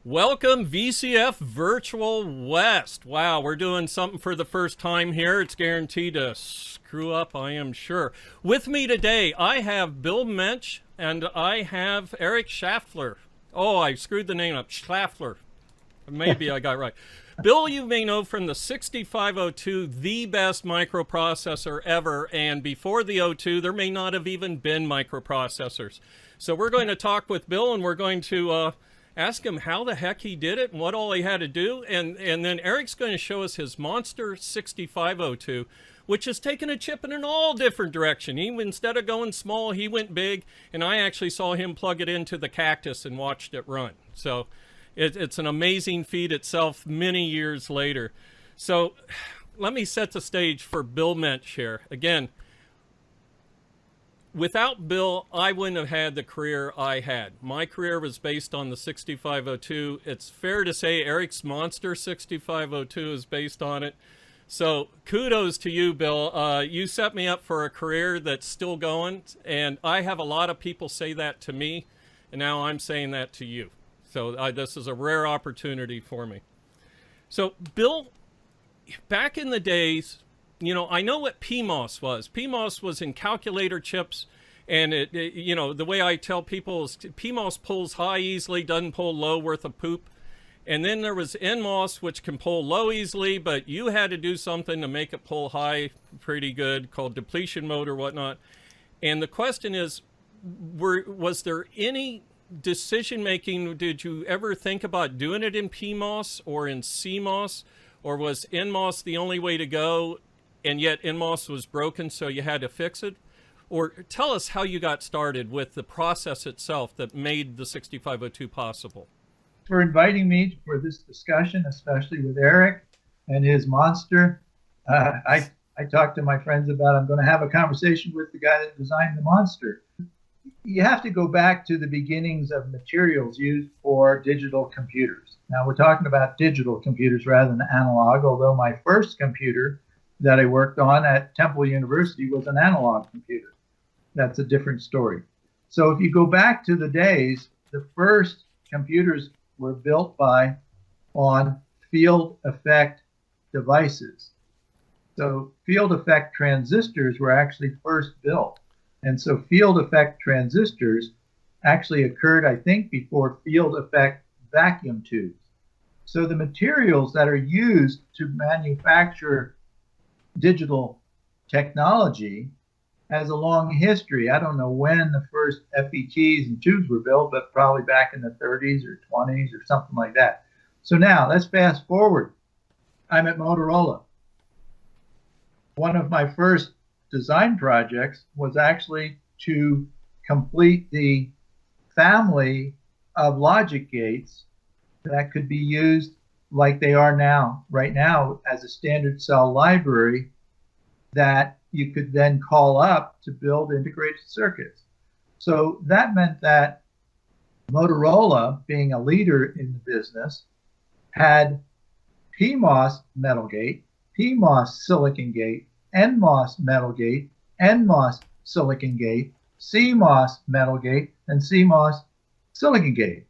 Welcome, VCF Virtual West. Wow, we're doing something for the first time here. It's guaranteed to screw up, I am sure. With me today, I have Bill Mensch and I have Eric Schlaepfer. Oh, I screwed the name up. Schlaepfer. Maybe I got it right. Bill, you may know from the 6502, the best microprocessor ever. And before the 02, there may not have even been microprocessors. So we're going to talk with Bill and we're going to ask him how the heck he did it and what all he had to do. And then Eric's going to show us his Monster 6502, which has taken a chip in an all different direction. Instead of going small, he went big. And I actually saw him plug it into the cactus and watched it run. So it's an amazing feat itself many years later. So let me set the stage for Bill Mensch here. Again, without Bill, I wouldn't have had the career I had. My career was based on the 6502. It's fair to say Eric's Monster 6502 is based on it. So kudos to you, Bill. You set me up for a career that's still going, and I have a lot of people say that to me, and now I'm saying that to you. So this is a rare opportunity for me. So Bill, back in the days, you know, I know what PMOS was. PMOS was in calculator chips, and you know, the way I tell people is PMOS pulls high easily, doesn't pull low worth of poop. And then there was NMOS, which can pull low easily, but you had to do something to make it pull high pretty good, called depletion mode or whatnot. And the question is, was there any decision making? Did you ever think about doing it in PMOS or in CMOS, or was NMOS the only way to go, and yet NMOS was broken so you had to fix it? Or tell us how you got started with the process itself that made the 6502 possible. For inviting me for this discussion, especially with Eric and his Monster. I talked to my friends about I'm going to have a conversation with the guy that designed the Monster. You have to go back to the beginnings of materials used for digital computers. Now we're talking about digital computers rather than analog, although my first computer that I worked on at Temple University was an analog computer. That's a different story. So if you go back to the days, the first computers were built on field effect devices. So field effect transistors were actually first built. And so field effect transistors actually occurred, I think, before field effect vacuum tubes. So the materials that are used to manufacture digital technology has a long history. I don't know when the first FETs and tubes were built, but probably back in the 30s or 20s or something like that. So now let's fast forward. I'm at Motorola. One of my first design projects was actually to complete the family of logic gates that could be used like they are now, right now, as a standard cell library that you could then call up to build integrated circuits. So that meant that Motorola, being a leader in the business, had PMOS metal gate, PMOS silicon gate, NMOS metal gate, NMOS silicon gate, CMOS metal gate, and CMOS silicon gate.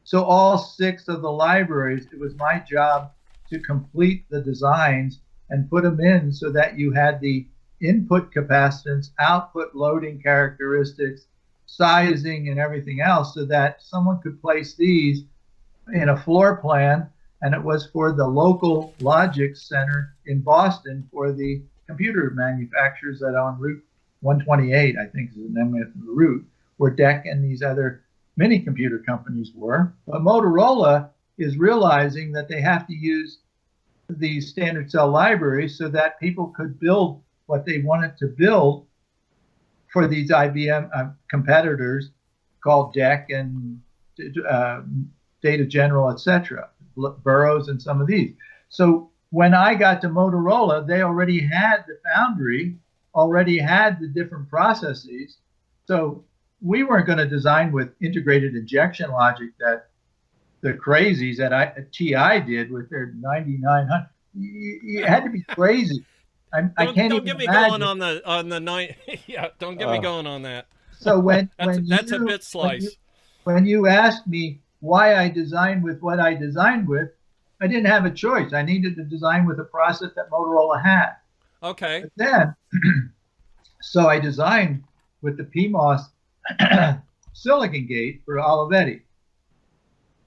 So all 6 of the libraries, it was my job to complete the designs and put them in so that you had the input capacitance, output loading characteristics, sizing, and everything else so that someone could place these in a floor plan. And it was for the local logic center in Boston for the computer manufacturers that on Route 128, I think is the name of the route, where DEC and these other mini computer companies were. But Motorola is realizing that they have to use these standard cell libraries so that people could build what they wanted to build for these IBM competitors called DEC and Data General, etc., Burroughs and some of these. So when I got to Motorola, they already had the foundry, already had the different processes. So we weren't going to design with integrated injection logic that the crazies at TI did with their 9900. You had to be crazy. I can't don't even get me imagine. going on the night. Yeah, don't get me going on that. So when that's you, a bit slice. When you asked me why I designed with what I designed with, I didn't have a choice. I needed to design with a process that Motorola had. Okay. But then, so I designed with the PMOS silicon gate for Olivetti.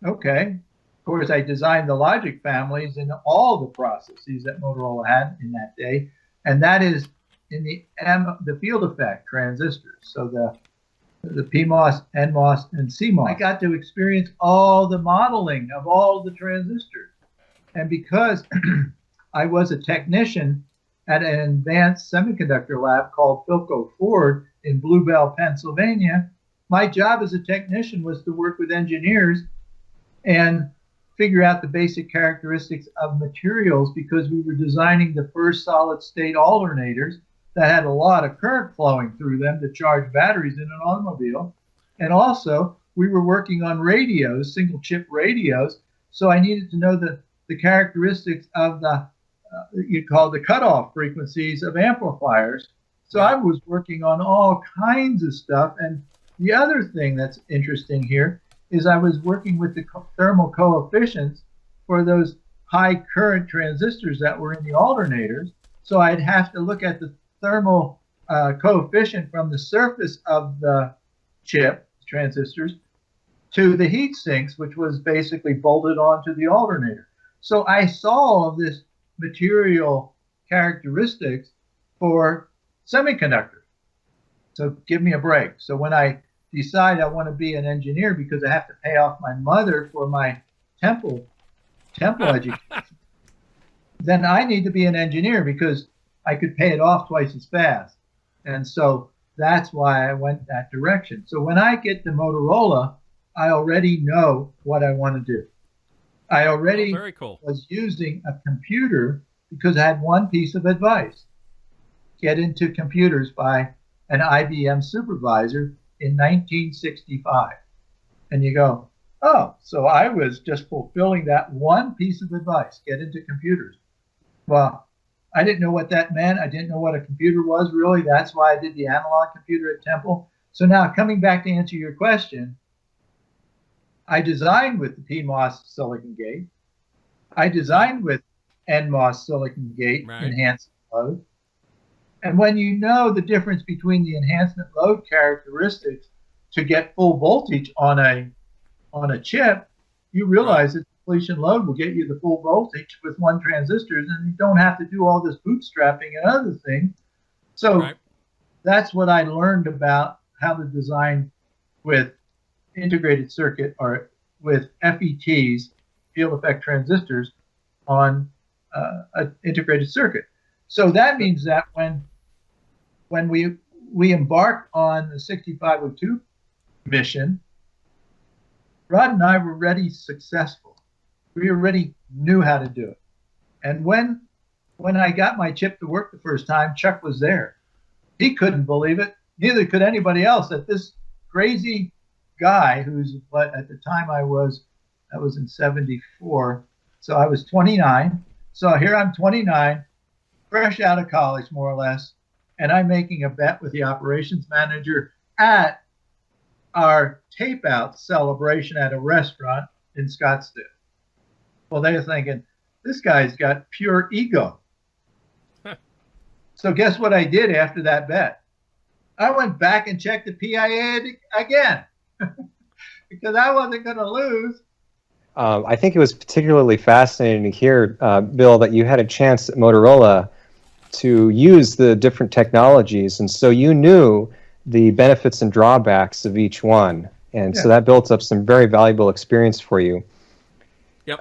Okay. Of course, I designed the logic families in all the processes that Motorola had in that day, and that is in the field effect transistors. So the PMOS, NMOS, and CMOS. I got to experience all the modeling of all the transistors. And because I was a technician at an advanced semiconductor lab called Philco Ford in Bluebell, Pennsylvania, my job as a technician was to work with engineers and figure out the basic characteristics of materials, because we were designing the first solid state alternators that had a lot of current flowing through them to charge batteries in an automobile. And also, we were working on radios, single chip radios. So I needed to know the characteristics of you call the cutoff frequencies of amplifiers. So I was working on all kinds of stuff. And the other thing that's interesting here is I was working with the thermal coefficients for those high current transistors that were in the alternators. So I'd have to look at the thermal coefficient from the surface of the chip transistors to the heat sinks, which was basically bolted onto the alternator. So I saw all of this material characteristics for semiconductors. So give me a break. So when I decide I want to be an engineer because I have to pay off my mother for my temple education, then I need to be an engineer because I could pay it off twice as fast. And so that's why I went that direction. So when I get to Motorola, I already know what I want to do. I already very cool. was using a computer because I had one piece of advice: get into computers by an IBM supervisor in 1965. And you go, oh, so I was just fulfilling that one piece of advice: get into computers. Well, I didn't know what that meant. I didn't know what a computer was, really. That's why I did the analog computer at Temple. So now, coming back to answer your question, I designed with the PMOS silicon gate. I designed with NMOS silicon gate enhancement load. And when you know the difference between the enhancement load characteristics to get full voltage on a chip, you realize that depletion load will get you the full voltage with one transistor, and you don't have to do all this bootstrapping and other things. So that's what I learned about how to design with integrated circuit or with FETs, field effect transistors, on an integrated circuit. So that means that when we embarked on the 6502 mission, Rod and I were already successful. We already knew how to do it. And when I got my chip to work the first time, Chuck was there. He couldn't believe it. Neither could anybody else, that this crazy guy who's, what at the time I was in 74. So I was 29. So here I'm 29, fresh out of college, more or less. And I'm making a bet with the operations manager at our tape out celebration at a restaurant in Scottsdale. Well, they're thinking, this guy's got pure ego. So guess what I did after that bet? I went back and checked the PIA again because I wasn't going to lose. I think it was particularly fascinating to hear, Bill, that you had a chance at Motorola to use the different technologies, and so you knew the benefits and drawbacks of each one, and so that built up some very valuable experience for you. Yep.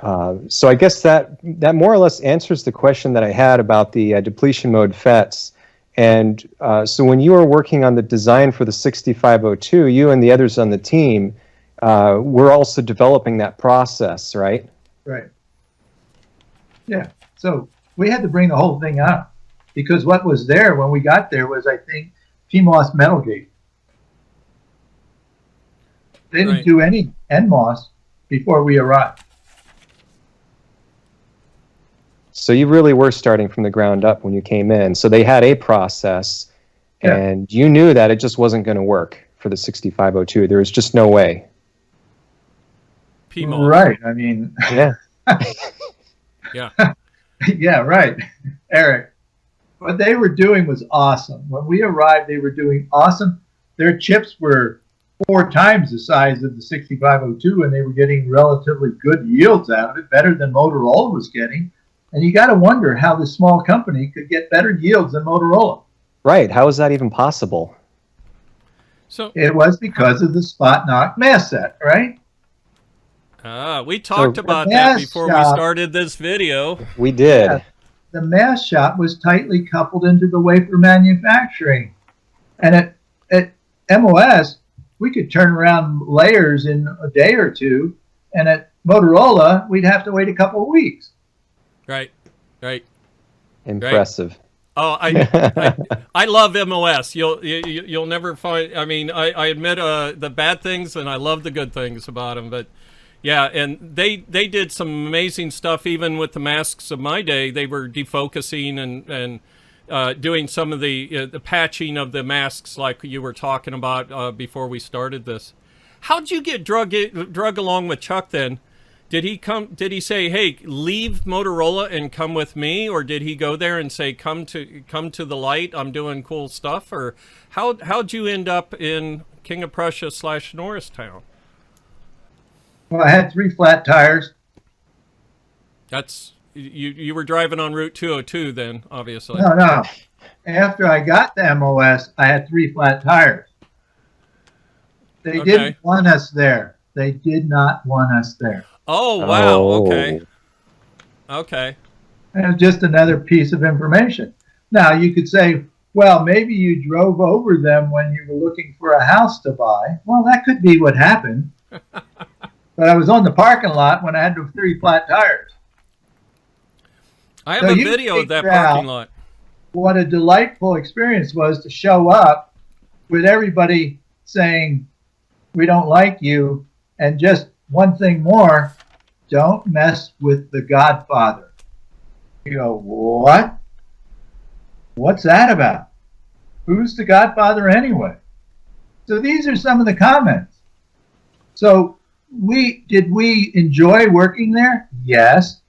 So I guess that more or less answers the question that I had about the depletion mode FETs. And so when you were working on the design for the 6502, you and the others on the team were also developing that process, right? Right. Yeah. So we had to bring the whole thing up because what was there when we got there was, I think, PMOS metal gate. They didn't do any NMOS before we arrived. So you really were starting from the ground up when you came in. So they had a process, and you knew that it just wasn't going to work for the 6502. There was just no way. PMOS. Right. I mean, Yeah. Yeah. yeah, right. Eric, what they were doing was awesome. When we arrived, they were doing awesome. Their chips were 4 times the size of the 6502, and they were getting relatively good yields out of it, better than Motorola was getting. And you got to wonder how this small company could get better yields than Motorola. Right. How is that even possible? So It was because of the spot knock mask set, right? we talked about that mask before we shop- started this video. We did. Yeah. The mask shop was tightly coupled into the wafer manufacturing. And at MOS, we could turn around layers in a day or two. And at Motorola, we'd have to wait a couple of weeks. Right. Impressive. Oh, I love MOS. You'll never find. I mean, I admit the bad things, and I love the good things about them. But yeah, and they did some amazing stuff even with the masks of my day. They were defocusing and doing some of the patching of the masks, like you were talking about before we started this. How'd you get drug along with Chuck then? Did he say, "Hey, leave Motorola and come with me," or did he go there and say, "Come to the light. I'm doing cool stuff"? Or how'd you end up in King of Prussia / Norristown? Well, I had 3 flat tires. That's you were driving on Route 202 then, obviously. No. After I got to MOS, I had 3 flat tires. They Okay. didn't want us there. They did not want us there. Oh wow. Oh. Okay. And it's just another piece of information. Now, you could say, well, maybe you drove over them when you were looking for a house to buy. Well, that could be what happened. But I was on the parking lot when I had the 3 flat tires. I have So a you video of that figure parking out lot. What a delightful experience was to show up with everybody saying, we don't like you. And just one thing more, don't mess with the Godfather. You go, what? What's that about? Who's the Godfather anyway? So these are some of the comments. So did we enjoy working there? Yes.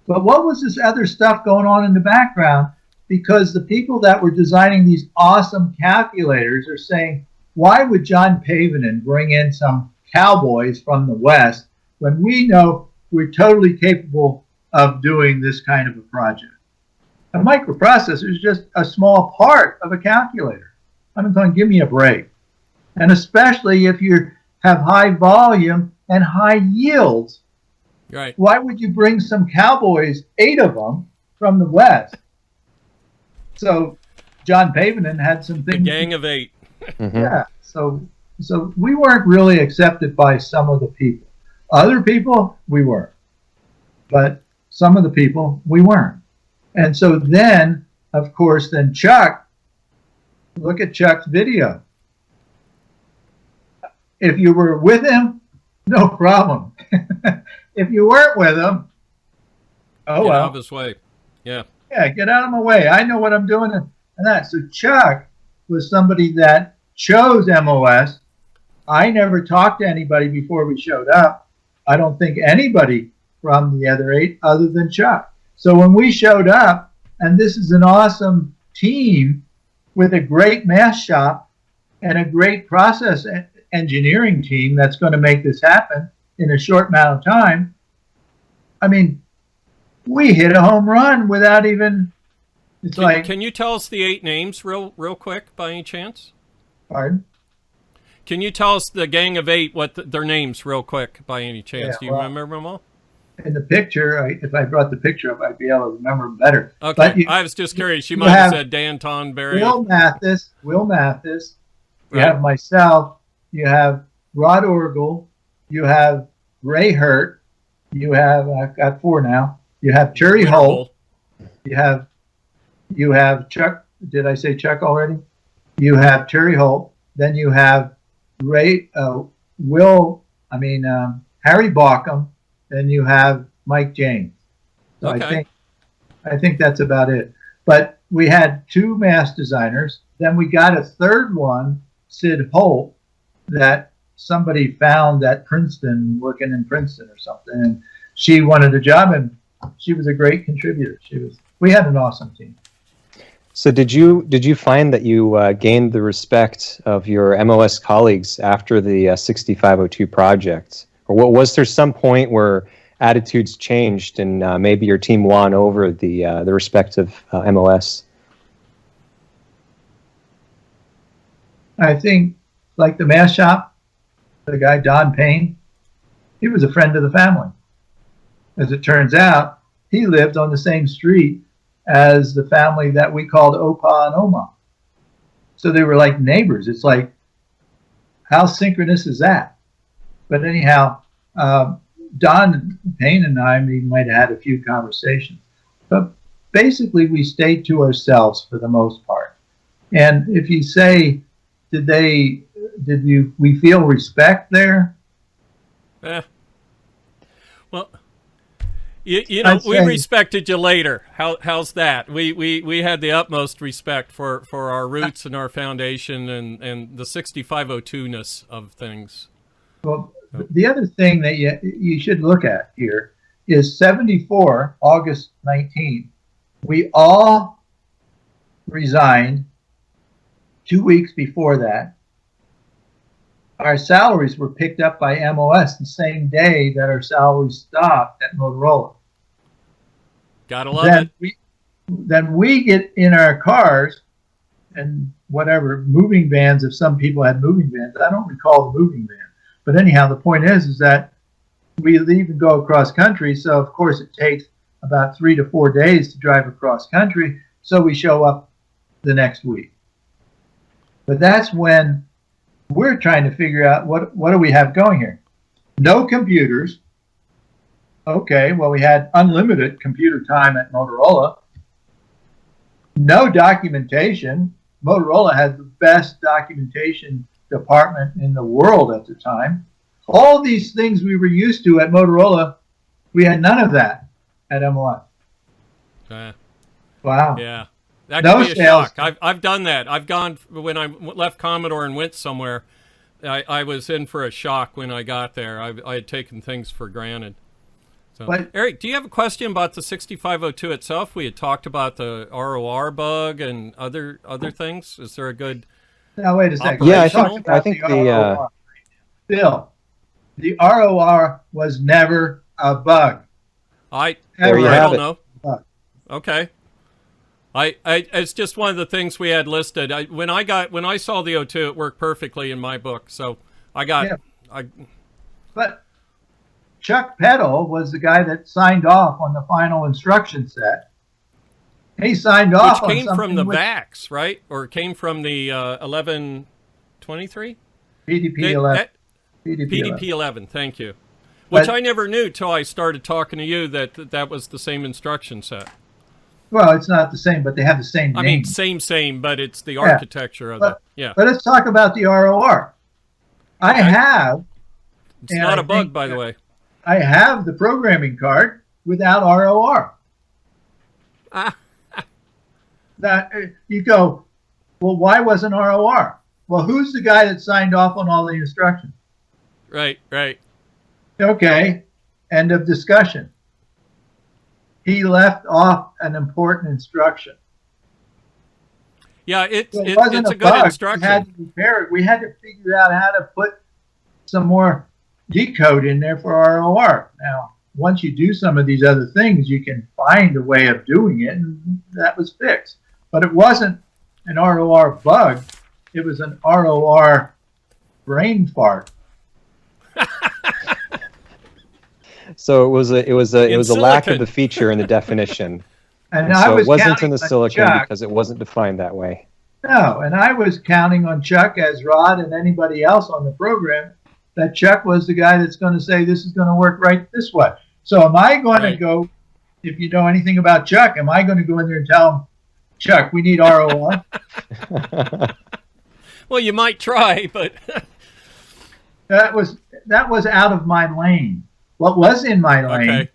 But what was this other stuff going on in the background? Because the people that were designing these awesome calculators are saying, why would John Pavinen bring in some cowboys from the West when we know we're totally capable of doing this kind of a project? A microprocessor is just a small part of a calculator. I'm going, give me a break. And especially if you have high volume and high yields, Right. why would you bring some cowboys, 8 of them, from the West? So John Pavinen had some The things. Gang of 8. Mhm. Yeah. So we weren't really accepted by some of the people. Other people, we were. But some of the people, we weren't. And so then, of course, then Chuck, look at Chuck's video. If you were with him, no problem. If you weren't with him, oh Get well. out of his way. Yeah. Yeah, get out of my way. I know what I'm doing and that. So Chuck was somebody that chose MOS. I never talked to anybody before we showed up. I don't think anybody from the other 8 other than Chuck. So when we showed up, and this is an awesome team with a great mask shop and a great process engineering team that's going to make this happen in a short amount of time, I mean, we hit a home run without even, it's like, Can you tell us the 8 names real quick by any chance? pardon? Can you tell us the Gang of 8 what their names real quick by any chance? Yeah, Do you well, remember them all? In the picture, if I brought the picture up, I'd be able to remember them better. Okay. But you I was just curious. You you might have have said Dan Tonberry. Will Mathis, you Right. have myself, you have Rod Orgel, you have Ray Hurt, you have, I've got 4 now, you have Terry Holt, you have Chuck, did I say Chuck already? You have Terry Holt, then you have Harry Bauckham, then you have Mike James. So Okay. I think that's about it. But we had 2 mask designers. Then we got a third one, Sid Holt, that somebody found at Princeton, working in Princeton or something, and she wanted a job, and she was a great contributor. We had an awesome team. So did you find that you gained the respect of your MOS colleagues after the 6502 project? Or was there some point where attitudes changed and maybe your team won over the respect of MOS? I think, like the mask shop, the guy Don Payne, he was a friend of the family. As it turns out, he lived on the same street as the family that we called Opa and Oma. So they were like neighbors. It's like, how synchronous is that? But anyhow, Don Payne and I might have had a few conversations. But basically, we stayed to ourselves for the most part. And if you say, we feel respect there? Well, you know, we respected you later. How's that? We had the utmost respect for our roots and our foundation and the 6502-ness of things. Well, the other thing that you should look at here is 74, August 19. We all resigned 2 weeks before that. Our salaries were picked up by MOS the same day that our salaries stopped at Motorola. Gotta love it. Then we get in our cars and whatever, moving vans, if some people had moving vans. I don't recall the moving van. But anyhow, the point is that we leave and go across country. So, of course, it takes about 3 to 4 days to drive across country. So we show up the next week. But that's when we're trying to figure out what do we have going here. No computers. Okay, well, we had unlimited computer time at Motorola. No documentation. Motorola had the best documentation department in the world at the time. All these things we were used to at Motorola, we had none of that at MOS. Wow. Yeah. That could be a shock. I've done that. I've gone, when I left Commodore and went somewhere, I was in for a shock when I got there. I had taken things for granted. So, but, Eric, do you have a question about the 6502 itself? We had talked about the ROR bug and other things. Is there a good... Now, wait a second. Yeah, I think the Bill, the ROR was never a bug. There you have it. Know. Okay. It's just one of the things we had listed. When I saw the O2, it worked perfectly in my book. So But Chuck Peddle was the guy that signed off on the final instruction set. He signed off which on came from the VAX, right? Or came from the 1123? PDP 11. PDP 11, thank you. Which I never knew till I started talking to you that was the same instruction set. Well, it's not the same, but they have the same name. I mean, same, but it's the architecture of it. Yeah. But let's talk about the ROR. I have... It's not a bug, by the way. I have the programming card without ROR. Now, you go, well, why wasn't ROR? Well, who's the guy that signed off on all the instructions? Right. Okay, end of discussion. He left off an important instruction. Yeah, it's a good bug. instruction. We had to repair it. We had to figure out how to put some more decode in there for ROR. Now, once you do some of these other things, you can find a way of doing it, and that was fixed. But it wasn't an ROR bug. It was an ROR brain fart. So it was a lack of the feature in the definition. And so it wasn't in the silicon because it wasn't defined that way. No, and I was counting on Chuck as Rod and anybody else on the program that Chuck was the guy that's going to say this is going to work right this way. So am I going to go, if you know anything about Chuck, am I going to go in there and tell him, Chuck, we need ROR? Well, you might try, but that was out of my lane. What was in my lane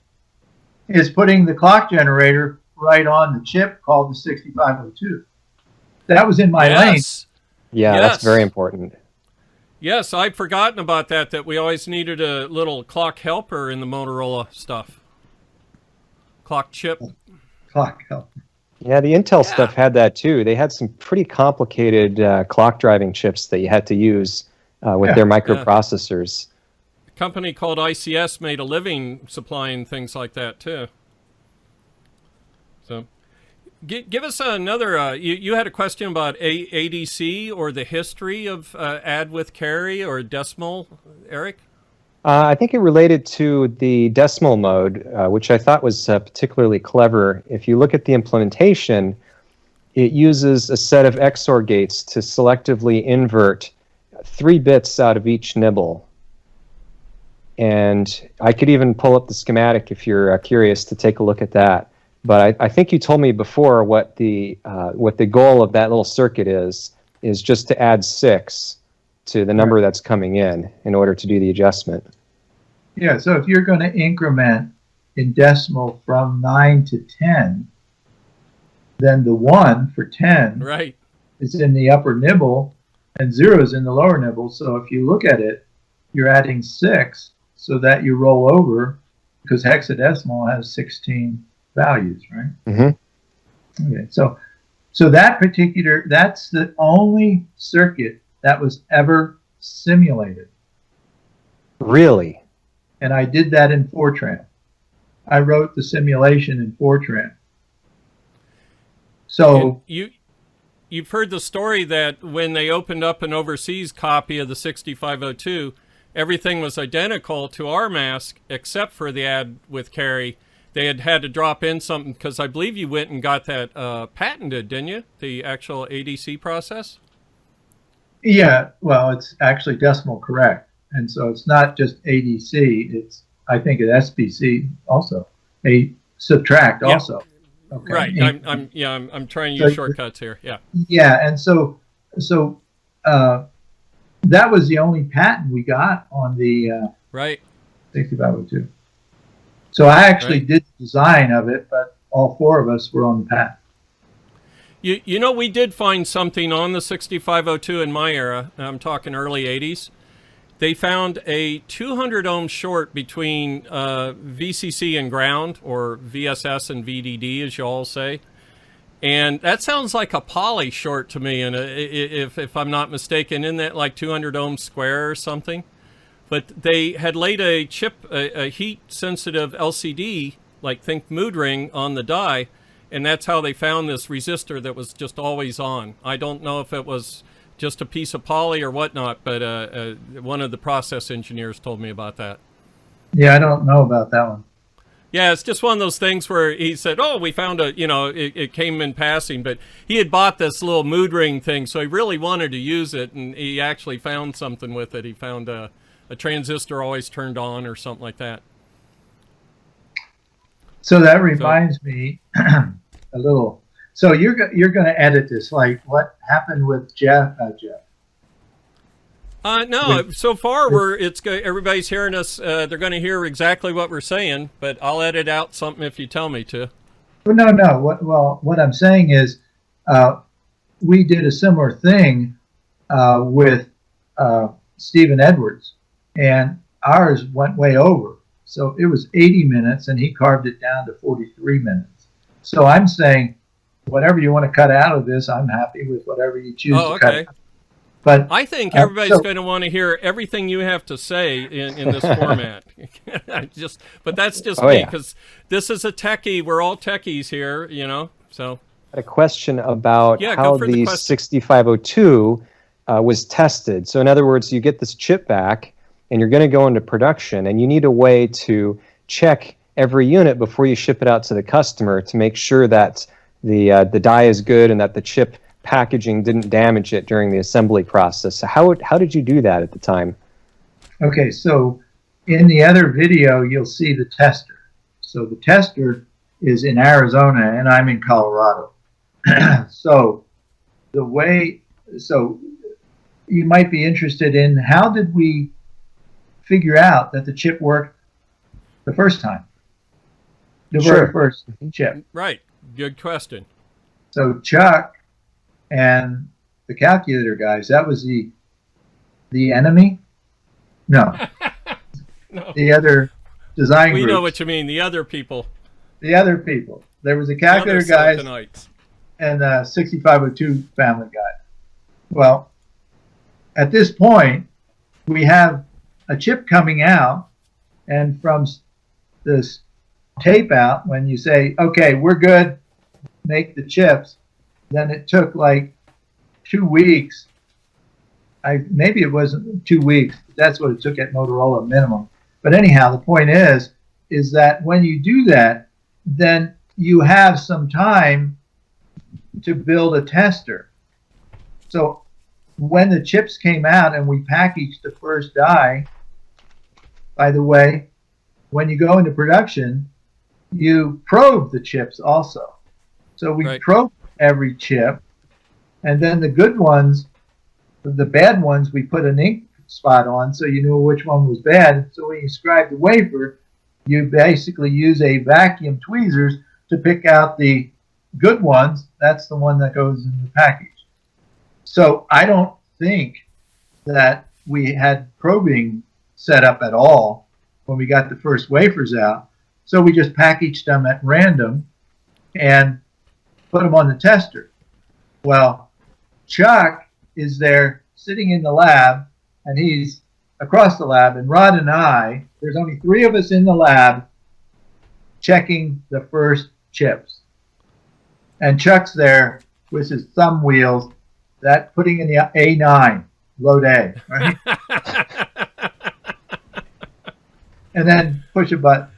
is putting the clock generator right on the chip called the 6502. That was in my lane. Yeah, that's very important. Yes, I'd forgotten about that, that we always needed a little clock helper in the Motorola stuff. Clock chip. Clock help. Yeah, the Intel Yeah. stuff had that too. They had some pretty complicated clock driving chips that you had to use with Yeah. their microprocessors. A company called ICS made a living supplying things like that too. So, give us another. You had a question about ADC or the history of add with carry or decimal, Eric? I think it related to the decimal mode, which I thought was particularly clever. If you look at the implementation, it uses a set of XOR gates to selectively invert 3 bits out of each nibble. And I could even pull up the schematic if you're curious to take a look at that. But I think you told me before what the goal of that little circuit is just to add 6 to the number that's coming in order to do the adjustment. Yeah, so if you're going to increment in decimal from 9 to 10, then the 1 for 10 Right. is in the upper nibble and 0 is in the lower nibble. So if you look at it, you're adding 6 so that you roll over, because hexadecimal has 16 values, right? Mm-hmm. Okay, so that's the only circuit that was ever simulated. Really? And I did that in Fortran. I wrote the simulation in Fortran. So And you've heard the story that when they opened up an overseas copy of the 6502, everything was identical to our mask except for the add with carry. They had to drop in something because I believe you went and got that patented, didn't you? The actual ADC process? yeah, well, it's actually decimal correct. And so it's not just ADC, it's, I think, an SBC also, a subtract Yeah. also. Okay. Right. I'm trying to So use shortcuts here. Yeah. Yeah, and so that was the only patent we got on the Right. 6502. So I actually Right. did the design of it, but all 4 of us were on the patent. You know, we did find something on the 6502 in my era. I'm talking early 80s. They found a 200 ohm short between VCC and ground, or VSS and VDD, as you all say. And that sounds like a poly short to me. And if I'm not mistaken, isn't that like 200 ohms square or something? But they had laid a chip, a heat-sensitive LCD, like think mood ring, on the die, and that's how they found this resistor that was just always on. I don't know if it was just a piece of poly or whatnot, but one of the process engineers told me about that. Yeah, I don't know about that one. Yeah, it's just one of those things where he said, oh, we found it came in passing, but he had bought this little mood ring thing, so he really wanted to use it, and he actually found something with it. He found a transistor always turned on or something like that. So that reminds me a little. So you're going to edit this, like what happened with Jeff? No, so far everybody's hearing us. They're going to hear exactly what we're saying, but I'll edit out something if you tell me to. No. What I'm saying is, we did a similar thing with Stephen Edwards, and ours went way over. So it was 80 minutes, and he carved it down to 43 minutes. So I'm saying, whatever you want to cut out of this, I'm happy with whatever you choose to cut out. But I think everybody's going to want to hear everything you have to say in this format. But that's just me, because this is a techie. We're all techies here, you know. So a question about how the 6502 was tested. So in other words, you get this chip back, and you're going to go into production, and you need a way to check every unit before you ship it out to the customer to make sure that the die is good and that the chip packaging didn't damage it during the assembly process. So how did you do that at the time? Okay, so in the other video, you'll see the tester. So the tester is in Arizona, and I'm in Colorado. So you might be interested in, how did we figure out that the chip worked the first time? The very first chip. Right. Good question. So Chuck and the calculator guys, that was the The enemy? No. No. The other design We groups. know what you mean. The other people. The other people. There was a The other calculator guys Siliconites. and a 6502 family guy. Well, at this point, we have a chip coming out, and from this tape out, when you say, okay, we're good, make the chips, then it took like 2 weeks. Maybe it wasn't 2 weeks. But that's what it took at Motorola minimum. But anyhow, the point is that when you do that, then you have some time to build a tester. So when the chips came out and we packaged the first die, by the way, when you go into production, you probe the chips also. So we probe every chip, and then the good ones, the bad ones, we put an ink spot on so you knew which one was bad. So when you scribe the wafer, you basically use a vacuum tweezers to pick out the good ones. That's the one that goes in the package. So I don't think that we had probing set up at all when we got the first wafers out. So we just packaged them at random and put them on the tester. Well, Chuck is there sitting in the lab, and he's across the lab, and Rod and I, there's only 3 of us in the lab checking the first chips. And Chuck's there with his thumb wheels, that putting in the A9, load A, right? And then push a button.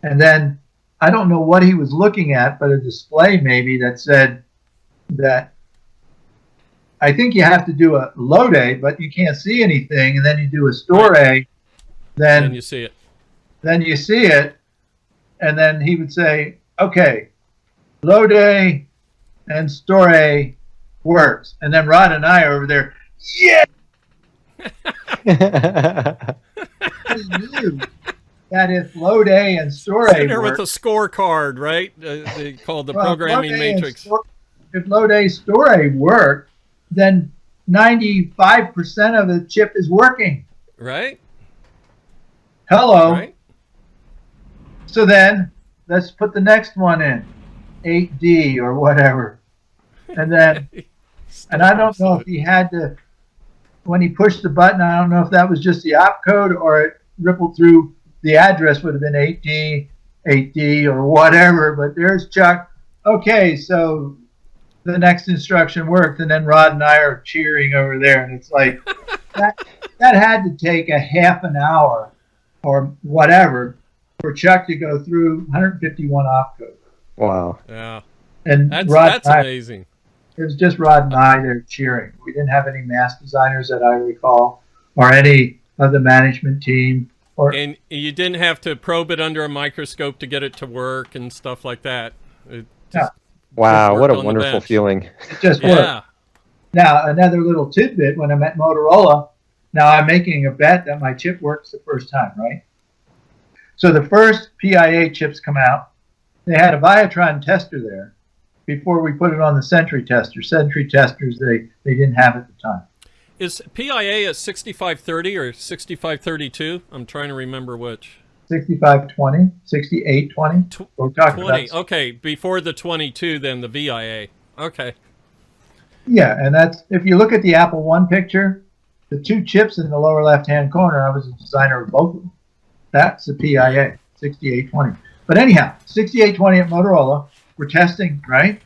And then I don't know what he was looking at, but a display maybe that said that I think you have to do a load A, but you can't see anything, and then you do a store A, then you see it. Then you see it, and then he would say, okay, load A and store A works. And then Rod and I are over there, yeah! He knew that if load A and store A there worked, with a scorecard, right? They called the programming matrix. If load A store A worked, then 95% of the chip is working. Right? Hello. Right? So then let's put the next one in, 8D or whatever. And then, and I don't know if he had to, when he pushed the button, I don't know if that was just the opcode or it rippled through the address, would have been 8D, 8D or whatever. But there's Chuck. Okay, so the next instruction worked, and then Rod and I are cheering over there, and it's like that had to take a half an hour or whatever for Chuck to go through 151 opcodes. Wow. Yeah. And that's amazing. It was just Rod and I there cheering. We didn't have any mask designers that I recall, or any of the management team. And you didn't have to probe it under a microscope to get it to work and stuff like that. Wow, what a wonderful feeling. It just worked. Now, another little tidbit, when I'm at Motorola, now I'm making a bet that my chip works the first time, right? So the first PIA chips come out. They had a Viatron tester there before we put it on the Sentry tester. Sentry testers, they didn't have at the time. Is PIA a 6530 or 6532? I'm trying to remember which. 6520, 6820. We're talking 20. about. Okay, before the 22, then the VIA. Okay. Yeah, and that's, if you look at the Apple One picture, the 2 chips in the lower left-hand corner, I was a designer of both of them. That's the PIA, 6820. But anyhow, 6820 at Motorola, we're testing, right?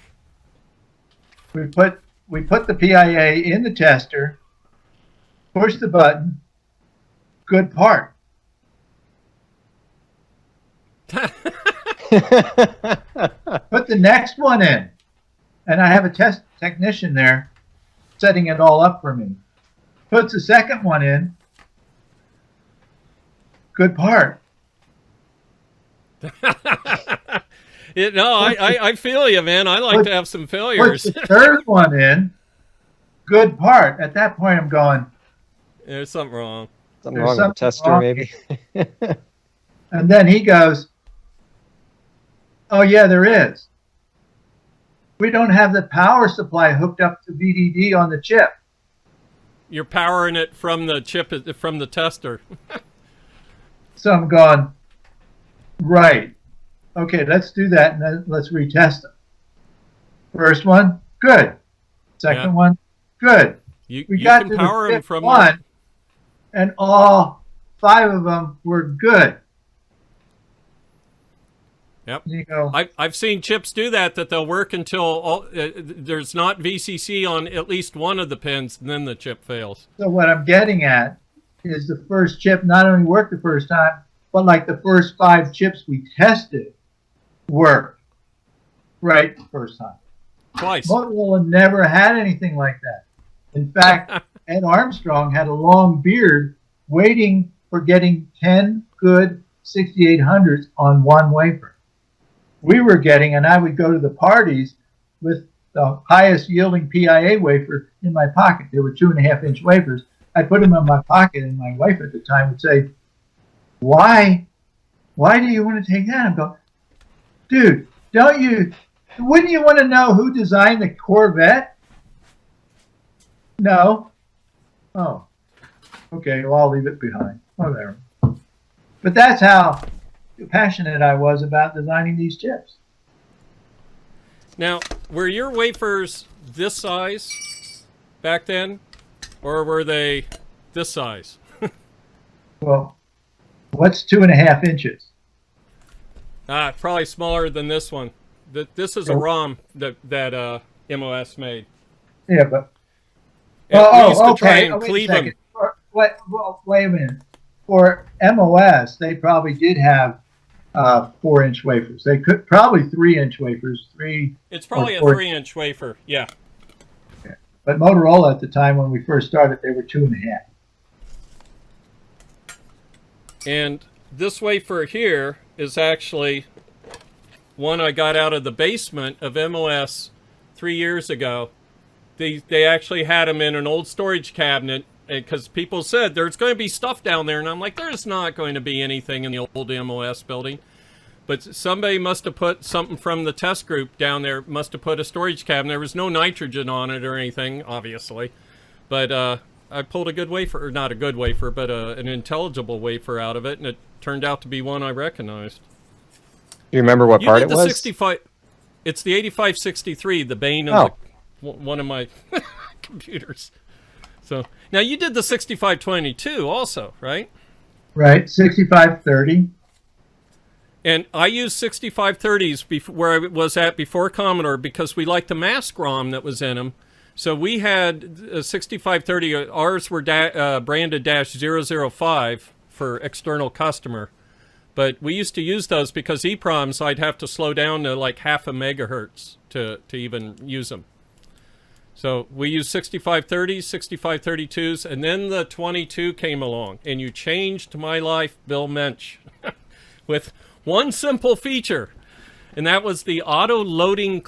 We put the PIA in the tester, push the button, good part. Put the next one in, and I have a test technician there setting it all up for me. Puts the second one in, good part. I feel you, man. I like to have some failures. Put the third one in, good part. At that point, I'm going, there's something wrong. Something wrong with the tester, wrong. maybe. And then he goes, oh, yeah, there is. We don't have the power supply hooked up to VDD on the chip. You're powering it from the chip, from the tester. So I'm going, right. Okay, let's do that, and then let's retest them. First one, good. Second one, good. You We got can to power the them fifth from one, and all 5 of them were good. Yep. You go, I've seen chips do that they'll work until there's not VCC on at least one of the pins, and then the chip fails. so what I'm getting at is the first chip not only worked the first time, but like the first 5 chips we tested worked right the first time. Twice. Motorola never had anything like that. In fact, Ed Armstrong had a long beard waiting for getting 10 good 6800s on one wafer. We were getting, and I would go to the parties with the highest yielding PIA wafer in my pocket. They were 2.5-inch wafers. I put them in my pocket, and my wife at the time would say, why do you want to take that? I'm going, dude, wouldn't you want to know who designed the Corvette? No. Oh, okay, well, I'll leave it behind. Whatever. But that's how passionate I was about designing these chips. Now, were your wafers this size back then, or were they this size? Well, what's 2.5 inches? Probably smaller than this one. This is a ROM that MOS made. Yeah, but Yeah, we used to try okay. and Oh, wait a cleave them. second. Wait a minute. For MOS, they probably did have 4-inch wafers. They could probably 3-inch wafers. It's probably a 4 3-inch wafer. Yeah. But Motorola at the time when we first started, they were 2.5. And this wafer here is actually one I got out of the basement of MOS 3 years ago. They actually had them in an old storage cabinet because people said there's going to be stuff down there, and I'm like, there's not going to be anything in the old MOS building. But somebody must have put something from the test group down there, must have put a storage cabinet. There was no nitrogen on it or anything, obviously. But I pulled a good wafer, or not a good wafer, but an intelligible wafer out of it, and it turned out to be one I recognized. Do you remember what part You it did the was? 65. It's the 8563, the bane of one of my computers. So now you did the 6522 also, right? Right, 6530. And I used 6530s where I was at before Commodore because we liked the mask ROM that was in them. So we had a 6530. Ours were branded -005 for external customer. But we used to use those because EEPROMs, I'd have to slow down to like 0.5 megahertz to even use them. So we used 6530s, 6532s, and then the 22 came along. And you changed my life, Bill Mensch, with one simple feature. And that was the auto-loading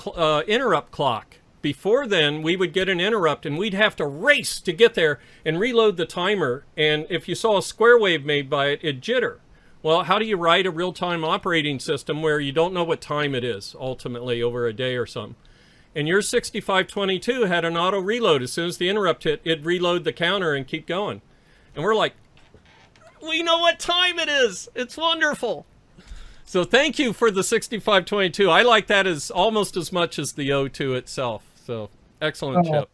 interrupt clock. Before then, we would get an interrupt, and we'd have to race to get there and reload the timer. And if you saw a square wave made by it, it'd jitter. Well, how do you write a real-time operating system where you don't know what time it is, ultimately, over a day or something? And your 6522 had an auto reload. As soon as the interrupt hit, it'd reload the counter and keep going. And we're like, we know what time it is. It's wonderful. So thank you for the 6522. I like that as almost as much as the O2 itself. So excellent chip.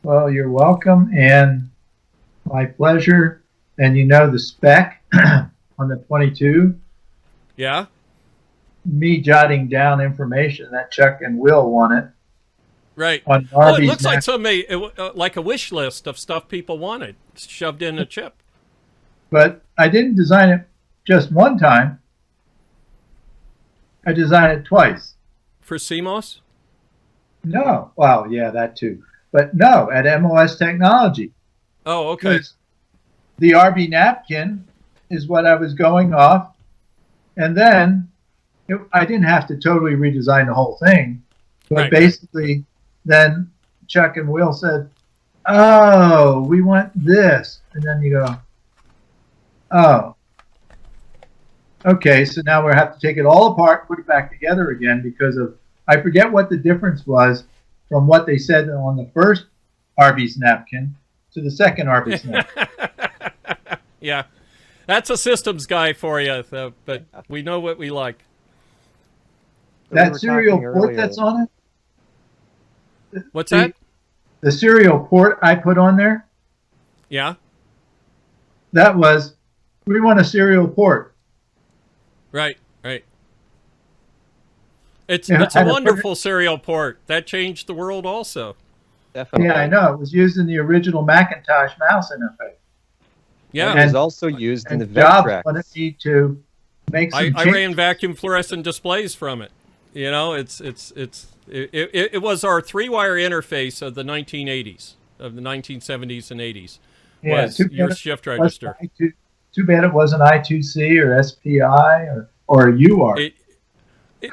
Well, you're welcome, and my pleasure. And you know the spec on the 22? Yeah? Me jotting down information that Chuck and Will wanted. Right. On Oh, it looks like somebody, like a wish list of stuff people wanted shoved in a chip. But I didn't design it just one time. I designed it twice. For CMOS? No. Well, yeah, that too. But no, at MOS Technology. Oh, okay. The RB napkin is what I was going off. And then I didn't have to totally redesign the whole thing. But basically, then Chuck and Will said, oh, we want this. And then you go, oh. Okay, so now we have to take it all apart, put it back together again because of, I forget what the difference was from what they said on the first Arby's napkin to the second ARPANET. Yeah, that's a systems guy for you, but we know what we like. So we That were serial talking port earlier- that's on it. What's that? The serial port I put on there. Yeah, That was, we want a serial port. right. It's Yeah, it's a and a wonderful serial port that changed the world also. Definitely. Yeah, I know. It was used in the original Macintosh mouse interface. Yeah, And it was also used in the And Jobs Vectrex. wanted me to make some I changes. ran vacuum fluorescent displays from it. You know, it was our 3-wire interface of the 1980s, of the 1970s and 80s. Yeah, Was too bad your it shift wasn't register? Too bad it wasn't I2C or SPI or UART.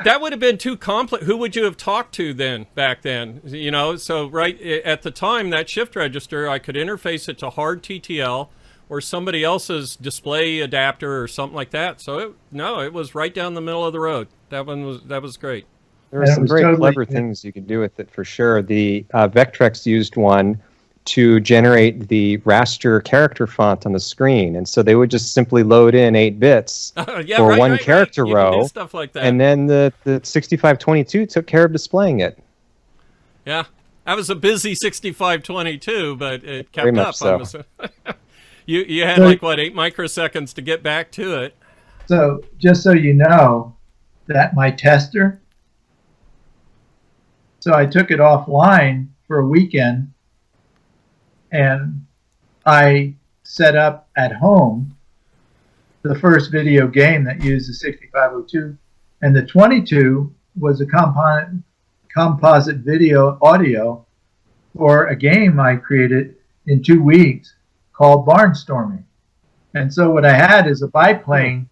That would have been too complex. Who would you have talked to then, back then? You know, so right at the time, that shift register, I could interface it to hard TTL or somebody else's display adapter or something like that. So it was right down the middle of the road. That was great. There were And it some was very totally- clever things you could do with it for sure. The Vectrex used one to generate the raster character font on the screen, and so they would just simply load in 8 bits Yeah, for right, one right, character right. You can do row, stuff like that. and then the 6522 took care of displaying it. Yeah, that was a busy 6522, but it kept Very much up. so. You had So- like what, 8 microseconds to get back to it. So just so you know, that my tester, so I took it offline for a weekend and I set up at home the first video game that used the 6502, and the 22 was a composite video audio for a game I created in 2 weeks called Barnstorming. And so what I had is a biplane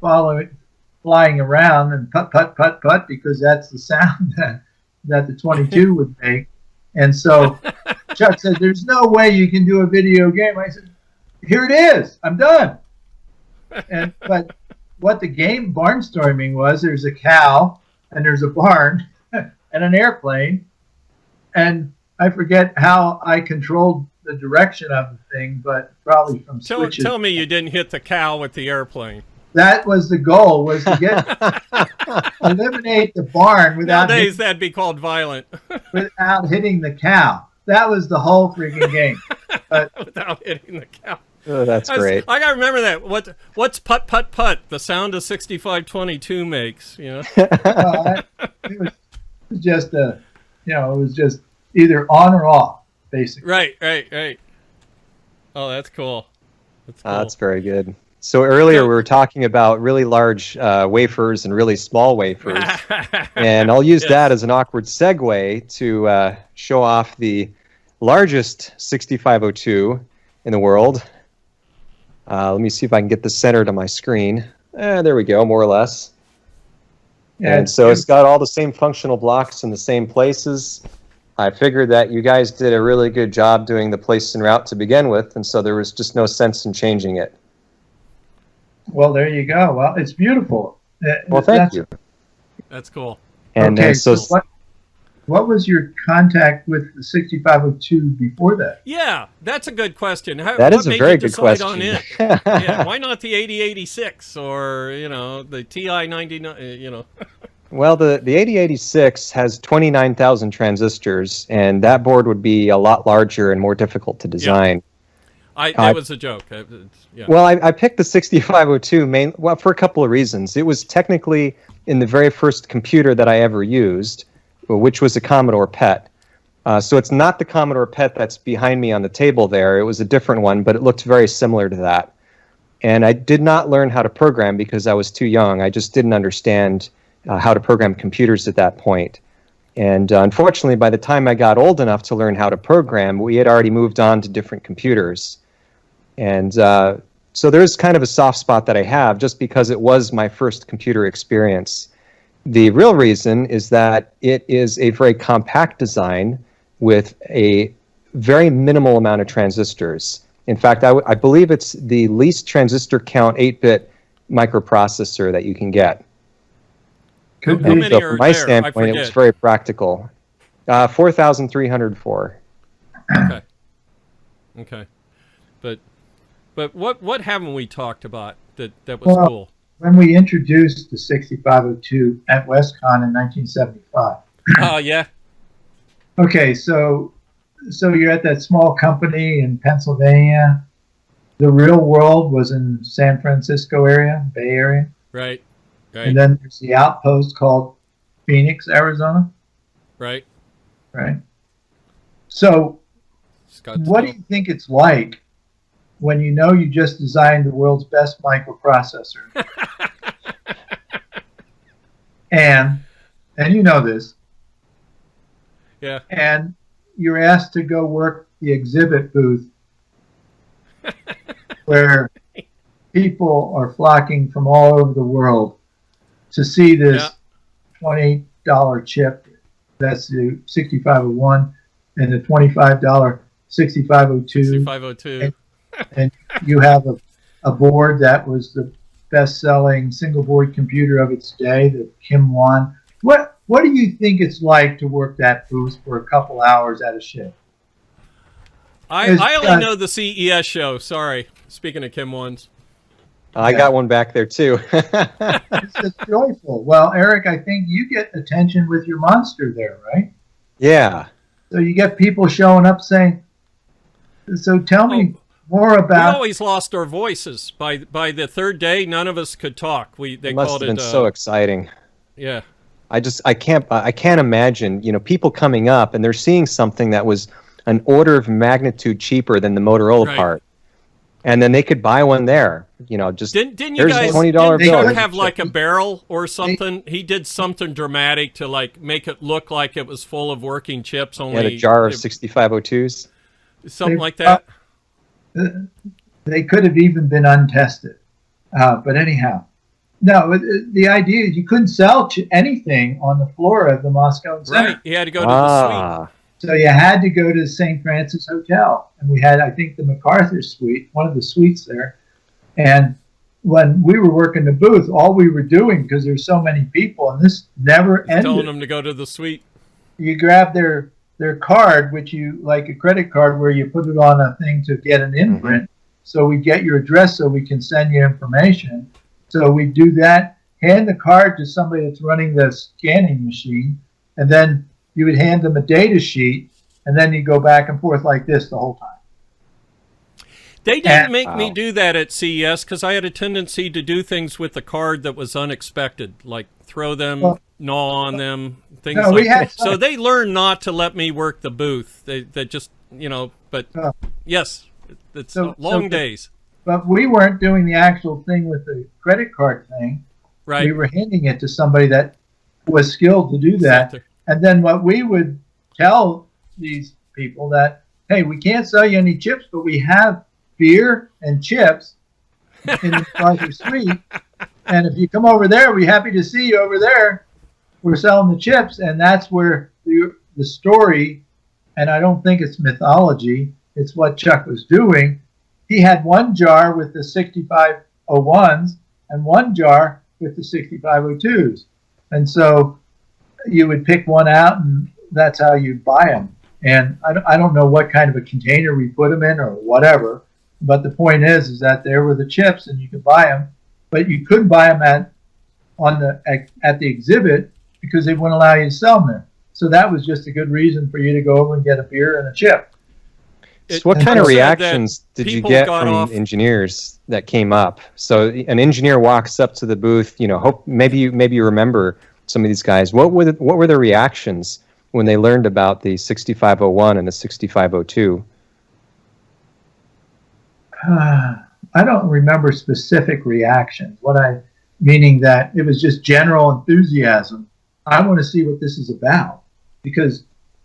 flying around and put, put, put, put, because that's the sound that the 22 would make. And so Chuck said, there's no way you can do a video game. I said, here it is. I'm done. But what the game Barnstorming was, there's a cow and there's a barn and an airplane. And I forget how I controlled the direction of the thing, but probably from switches. Tell me you didn't hit the cow with the airplane. That was the goal, was to eliminate the barn Nowadays, that'd be called violent. without hitting the cow. That was the whole freaking game. Without hitting the cow. Oh, that's great. I gotta remember that. What's putt putt putt? The sound of 6522 makes. You know. It was just it was just either on or off, basically. Right. Oh, that's cool. That's very good. So earlier we were talking about really large wafers and really small wafers, and I'll use that as an awkward segue to show off the largest 6502 in the world. Let me see if I can get this centered on my screen. There we go, more or less. Yeah, And so it's got all the same functional blocks in the same places. I figured that you guys did a really good job doing the place and route to begin with, and so there was just no sense in changing it. Well, there you go. Well, it's beautiful. Well, thank you. That's cool. And okay, so what was your contact with the 6502 before that? Yeah, that's a good question. that is a very good question. On it? Yeah, why not the 8086 or the TI 99? Well, the 8086 has 29,000 transistors, and that board would be a lot larger and more difficult to design. That was a joke. Yeah. Well, I picked the 6502 for a couple of reasons. It was technically in the very first computer that I ever used, which was a Commodore PET. So it's not the Commodore PET that's behind me on the table there. It was a different one, but it looked very similar to that. And I did not learn how to program because I was too young. I just didn't understand how to program computers at that point. And unfortunately, by the time I got old enough to learn how to program, we had already moved on to different computers. And so there's kind of a soft spot that I have just because it was my first computer experience. The real reason is that it is a very compact design with a very minimal amount of transistors. In fact, I believe it's the least transistor count 8-bit microprocessor that you can get. How And many so are from my there? I standpoint, it was forget. very practical. 4,304. Okay. Okay. But what haven't we talked about that was cool? When we introduced the 6502 at WestCon in 1975. Oh, yeah. Okay, so you're at that small company in Pennsylvania. The real world was in San Francisco area, Bay Area. Right. And then there's the outpost called Phoenix, Arizona. Right. Right. So what do you think it's like when you know you just designed the world's best microprocessor? and you know this. Yeah. And you're asked to go work the exhibit booth where people are flocking from all over the world to see this $20 chip. That's the 6501 and the $25 6502. 6502. And you have a board that was the best-selling single-board computer of its day, the Kim 1. What do you think it's like to work that booth for a couple hours at a show? I only know the CES show. Sorry. Speaking of Kim 1s. I got one back there, too. It's joyful. Well, Eric, I think you get attention with your monster there, right? Yeah. So you get people showing up saying, so tell me more about... We always lost our voices. By the third day, none of us could talk. They must called have been it so exciting. Yeah. I can't imagine, people coming up and they're seeing something that was an order of magnitude cheaper than the Motorola part. And then they could buy one there, just didn't you there's guys a $20 bill. have like a barrel or something? He did something dramatic to like make it look like it was full of working chips. Only a jar of 6502s, something like that. They could have even been untested, but anyhow, no. The idea is you couldn't sell anything on the floor of the Moscow Center. Right, you had to go to the suite. So you had to go to the St. Francis Hotel. And we had, I think, the MacArthur suite, one of the suites there. And when we were working the booth, all we were doing, because there's so many people, and this never ended. Telling them to go to the suite. You grab their card, which you, like a credit card, where you put it on a thing to get an imprint. So we get your address so we can send you information. So we do that, hand the card to somebody that's running the scanning machine, and then you would hand them a data sheet, and then you go back and forth like this the whole time. They didn't make me do that at CES because I had a tendency to do things with the card that was unexpected, like throw them, gnaw on them, things like that. So they learned not to let me work the booth. They just, but yes, it's long days. But we weren't doing the actual thing with the credit card thing. Right. We were handing it to somebody that was skilled to do that. And then what we would tell these people that, hey, we can't sell you any chips, but we have beer and chips in the MacArthur suite. And if you come over there, we're happy to see you over there. We're selling the chips. And that's where the story, and I don't think it's mythology, it's what Chuck was doing. He had one jar with the 6501s and one jar with the 6502s. And so you would pick one out, and that's how you buy them. And I don't know what kind of a container we put them in or whatever, but the point is that there were the chips, and you could buy them, but you couldn't buy them at the exhibit because they wouldn't allow you to sell them there. So that was just a good reason for you to go over and get a beer and a chip. So what kind of reactions did you get from engineers that came up? So an engineer walks up to the booth, maybe you remember some of these guys. What were the reactions when they learned about the 6501 and the 6502? I don't remember specific reactions. Meaning that it was just general enthusiasm. I want to see what this is about, because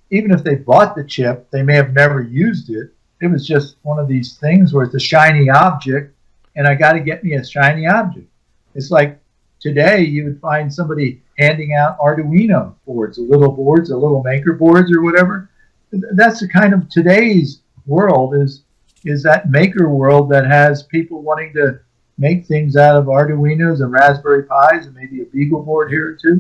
even if they bought the chip, they may have never used it. It was just one of these things where it's a shiny object, and I got to get me a shiny object. It's like today you would find somebody handing out Arduino boards, little maker boards or whatever. That's the kind of today's world is that maker world that has people wanting to make things out of Arduinos and Raspberry Pis and maybe a Beagle board here or two.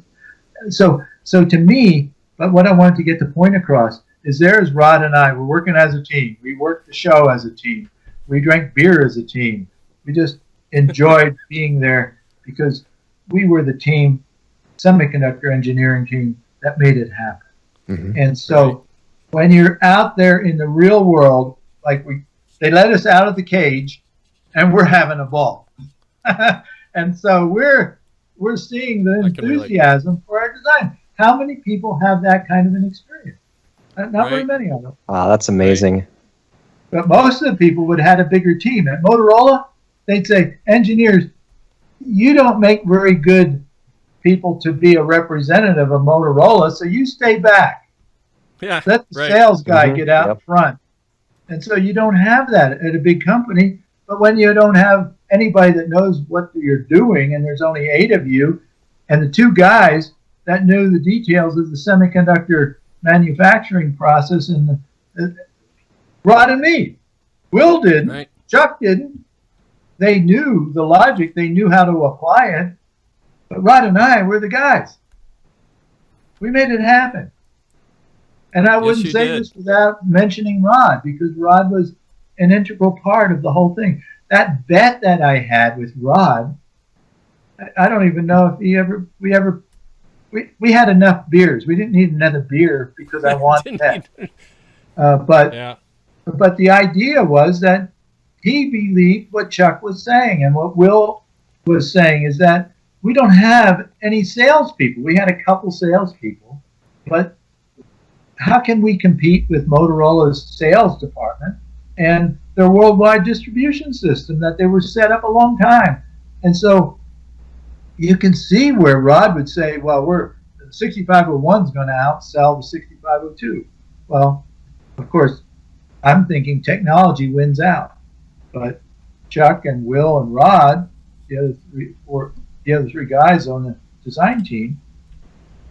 So to me, but what I wanted to get the point across, is there's Rod and I. We're working as a team. We worked the show as a team. We drank beer as a team. We just enjoyed being there because we were the team, semiconductor engineering team, that made it happen. Mm-hmm. And so when you're out there in the real world, like they let us out of the cage and we're having a ball. And so we're seeing the enthusiasm for our design. How many people have that kind of an experience? Not very many of them. Wow, that's amazing. But most of the people would have had a bigger team. At Motorola, they'd say, engineers, you don't make very good people to be a representative of Motorola, so you stay back. Yeah, let the sales guy get out front. And so you don't have that at a big company. But when you don't have anybody that knows what you're doing, and there's only 8 of you, and the 2 guys that knew the details of the semiconductor manufacturing process, and Rod and me. Will didn't. Right. Chuck didn't. They knew the logic. They knew how to apply it. But Rod and I were the guys. We made it happen. And I wouldn't say this without mentioning Rod, because Rod was an integral part of the whole thing. That bet that I had with Rod, I don't even know if we had enough beers. We didn't need another beer because I wanted that. But the idea was that he believed what Chuck was saying, and what Will was saying is that we don't have any salespeople. We had a couple salespeople, but how can we compete with Motorola's sales department and their worldwide distribution system that they were set up a long time? And so you can see where Rod would say, well, the 6501 is going to outsell the 6502. Well, of course, I'm thinking technology wins out. But Chuck and Will and Rod, the other three guys on the design team,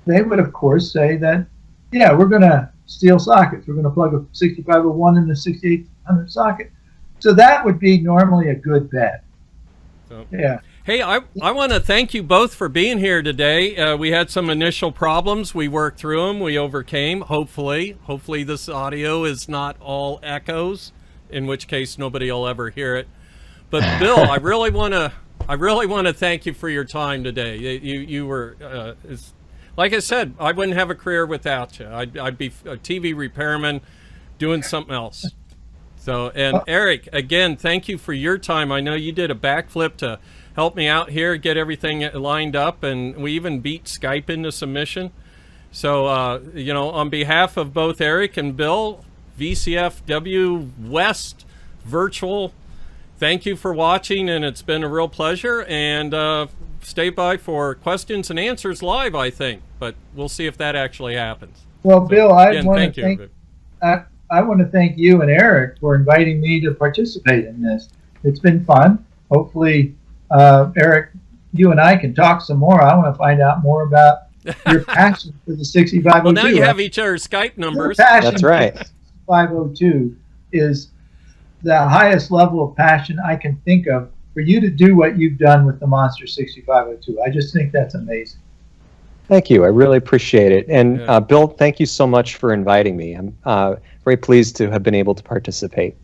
they would, of course, say that, yeah, we're going to steal sockets. We're going to plug a 6501 in the 6800 socket. So that would be normally a good bet. Yeah. Hey, I want to thank you both for being here today. We had some initial problems. We worked through them. We overcame, hopefully. Hopefully this audio is not all echoes, in which case nobody will ever hear it. But Bill, I really want to thank you for your time today. You were, like I said, I wouldn't have a career without you. I'd be a TV repairman doing something else. So, and Eric, again, thank you for your time. I know you did a backflip to help me out here, get everything lined up, and we even beat Skype into submission. So, on behalf of both Eric and Bill, VCFW West Virtual, thank you for watching, and it's been a real pleasure. And stay by for questions and answers live, I think, but we'll see if that actually happens. Well, so, Bill, I want to thank you and Eric for inviting me to participate in this. It's been fun. Hopefully, Eric, you and I can talk some more. I want to find out more about your passion for the 6502. Well, now you have each other's Skype numbers. That's right. 6502 is the highest level of passion I can think of for you to do what you've done with the Monster 6502. I just think that's amazing. Thank you. I really appreciate it. And Bill, thank you so much for inviting me. I'm very pleased to have been able to participate.